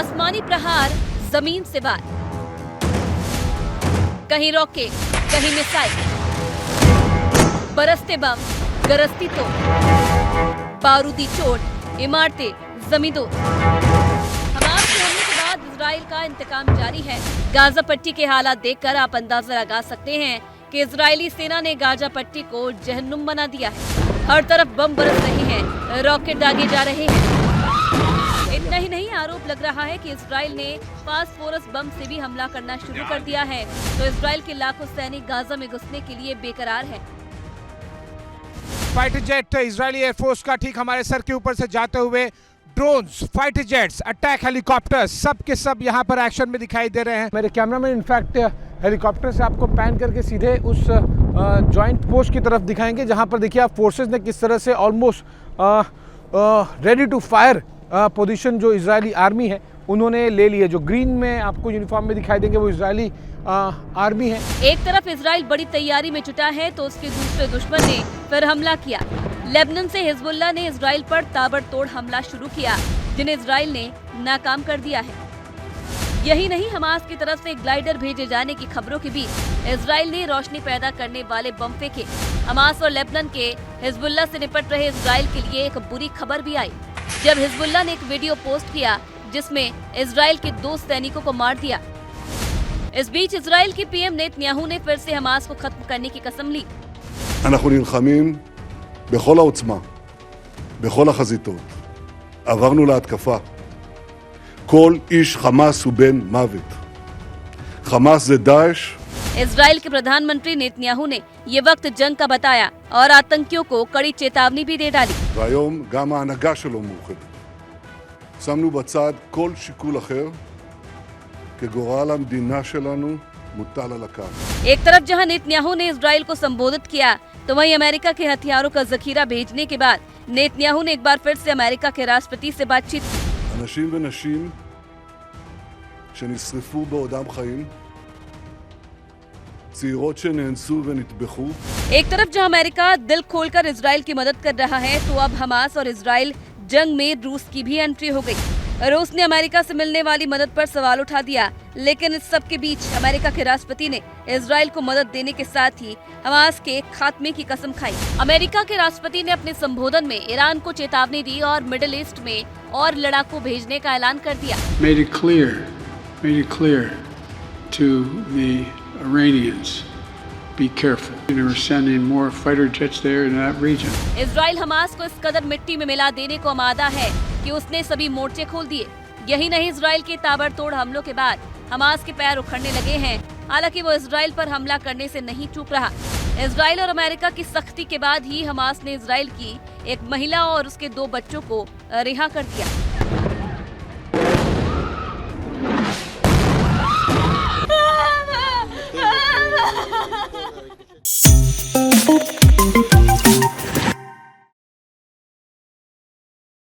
आसमानी प्रहार जमीन से वार, कहीं रॉकेट, कहीं मिसाइल, बरसते बम, गरजती तोप, बारूदी चोट, इमारतें जमींदोज। हमास के हमले के बाद इजराइल का इंतकाम जारी है। गाजा पट्टी के हालात देखकर आप अंदाजा लगा सकते हैं कि इजरायली सेना ने गाजा पट्टी को जहन्नुम बना दिया है। हर तरफ बम बरस रहे हैं, रॉकेट दागे जा रहे हैं। इतना ही नहीं, आरोप लग रहा है कि इजराइल ने फास्फोरस बम से भी हमला करना शुरू कर दिया है। तो इजराइल के लाखों सैनिक गाजा में घुसने के लिए बेकरार है। फाइटर जेट इजरायली एयरफोर्स का ठीक हमारे सर के ऊपर से जाते हुए drones, fighter jets, attack helicopters सब के सब यहाँ पर एक्शन में दिखाई दे रहे हैं। मेरे कैमरामैन इनफैक्ट हेलीकॉप्टर से आपको पैन करके सीधे उस जॉइंट पोस्ट की तरफ दिखाएंगे जहाँ पर देखिए आप फोर्सेस ने किस तरह से almost ready to fire position जो इजरायली आर्मी है उन्होंने ले ली है। जो ग्रीन में आपको यूनिफॉर्म में दिखाई देंगे वो इजरायली आर्मी है। एक तरफ इजराइल बड़ी तैयारी में जुटा है तो उसके दूसरे दुश्मन ने फिर हमला किया। लेबनान से हिजबुल्लाह ने इजराइल पर ताबड़तोड़ हमला शुरू किया, जिन्हें इजराइल ने नाकाम कर दिया है। यही नहीं, हमास की तरफ से ग्लाइडर भेजे जाने की खबरों के बीच इजराइल ने रोशनी पैदा करने वाले बम फेंके। हमास और लेबनान के हिजबुल्लाह से निपट रहे इजराइल के लिए एक बुरी खबर भी आई, जब हिजबुल्लाह ने एक वीडियो पोस्ट किया जिसमें इजराइल के 2 सैनिकों को मार दिया। इस बीच इजराइल के पीएम नेतन्याहू ने फिर से हमास को खत्म करने की कसम ली। אנחנו נלחמים בכל העוצמה, בכל החזיתות. עברנו להתקפה. כל איש חמאס הוא בן מוות. חמאס זה דאעש. इजराइल के प्रधानमंत्री नेतन्याहू ने ये वक्त जंग का बताया और आतंकियों को कड़ी चेतावनी भी दे डाली। והיום גם ההנהגה שלו מאוחדת. שמנו בצד כל שיקול אחר, כגורל המדינה שלנו מוטל על הכף. एक तरफ जहां नेतन्याहू ने इजराइल को संबोधित किया तो वहीं अमेरिका के हथियारों का जखीरा भेजने के बाद नेतन्याहू ने एक बार फिर से अमेरिका के राष्ट्रपति से बातचीत की। אנשים ונשים שנשרפו בעודם חיים, צעירות שנאנסו ונטבחו. एक तरफ जहां अमेरिका दिल खोलकर इजराइल की मदद कर रहा है तो अब हमास और इजराइल जंग में रूस की भी एंट्री हो गई। रूस ने अमेरिका से मिलने वाली मदद पर सवाल उठा दिया, लेकिन इस सब के बीच अमेरिका के राष्ट्रपति ने इजराइल को मदद देने के साथ ही हमास के खात्मे की कसम खाई। अमेरिका के राष्ट्रपति ने अपने संबोधन में ईरान को चेतावनी दी और मिडिल ईस्ट में और लड़ाकू भेजने का ऐलान कर दिया। Made it clear to the Iranians, be careful. They were sending more fighter jets there in that region. Israel Hamas को इस कदर मिट्टी में मिला देने को आमादा है कि उसने सभी मोर्चे खोल दिए। यही नहीं, इजराइल के ताबड़तोड़ हमलों के बाद हमास के पैर उखड़ने लगे हैं। हालांकि वो इजराइल पर हमला करने से नहीं चूक रहा। इजराइल और अमेरिका की सख्ती के बाद ही हमास ने इजराइल की एक महिला और उसके 2 बच्चों को रिहा कर दिया।